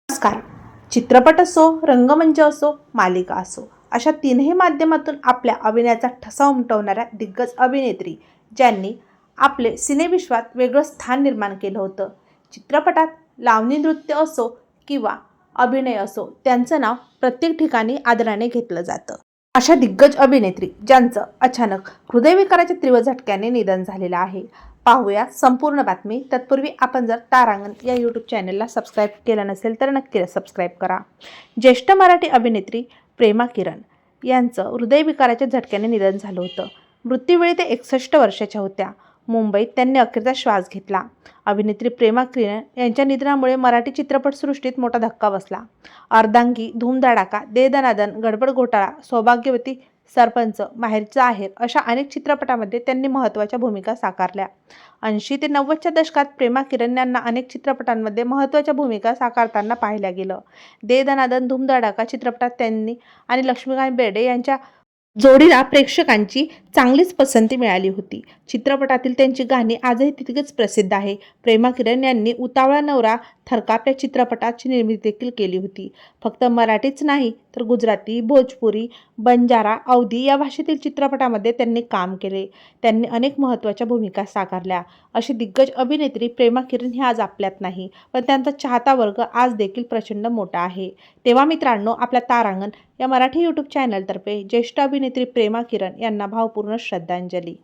नमस्कार. चित्रपट असो, रंगमंच असो, मालिका असो, अशा तीनही माध्यमातून आपल्या अभिनयाचा ठसा उमटवणाऱ्या दिग्गज अभिनेत्री ज्यांनी आपले सिनेविश्वात वेगळं स्थान निर्माण केलं होतं. चित्रपटात लावणी नृत्य असो किंवा अभिनय असो, त्यांचं नाव प्रत्येक ठिकाणी आदराने घेतलं जातं. अशा दिग्गज अभिनेत्री ज्यांचं अचानक हृदयविकाराच्या तीव्र झटक्याने निधन झालेलं आहे. पाहूया संपूर्ण बातमी. तत्पूर्वी आपण जर तारांगण या यूट्यूब चॅनलला सबस्क्राईब केलं नसेल तर नक्की सबस्क्राईब करा. ज्येष्ठ मराठी अभिनेत्री प्रेमा किरण यांचं हृदयविकाराच्या झटक्याने निधन झालं होतं. मृत्यूवेळी ते 61 वर्षाच्या होत्या. मुंबईत त्यांनी अखेरचा श्वास घेतला. अभिनेत्री प्रेमा किरण यांच्या निधनामुळे मराठी चित्रपटसृष्टीत मोठा धक्का बसला. अर्धांगी, धूमधडाका, दे दनादन, गडबड घोटाळा, सौभाग्यवती, सरपंच, माहेरचा आहेर अशा अनेक चित्रपटांमध्ये त्यांनी महत्त्वाच्या भूमिका साकारल्या. 80 ते 90च्या दशकात प्रेमा किरण यांना अनेक चित्रपटांमध्ये महत्त्वाच्या भूमिका साकारताना पाहिलं गेलं. दे दनादन, धूमधडाका चित्रपटात त्यांनी आणि लक्ष्मीकांत बेर्डे यांच्या जोडीला प्रेक्षकांची चांगलीच पसंती मिळाली होती. चित्रपटातील त्यांची गाणी आजही तितकीच प्रसिद्ध आहे. प्रेमा किरण यांनी उतावळा नवरा थरकाप या चित्रपटाची निर्मिती देखील केली होती. फक्त मराठीच नाही तर गुजराती, भोजपुरी, बंजारा, अवधी या भाषेतील चित्रपटामध्ये त्यांनी काम केले. त्यांनी अनेक महत्त्वाच्या भूमिका साकारल्या. अशी दिग्गज अभिनेत्री प्रेमा किरण ही आज आपल्यात नाही, पण त्यांचा चाहता वर्ग आज देखील प्रचंड मोठा आहे. तेव्हा मित्रांनो, आपल्या तारांगण या मराठी यूट्यूब चॅनलतर्फे ज्येष्ठ अभिनेत्री प्रेमा किरण यांना भावपूर्ण श्रद्धांजली.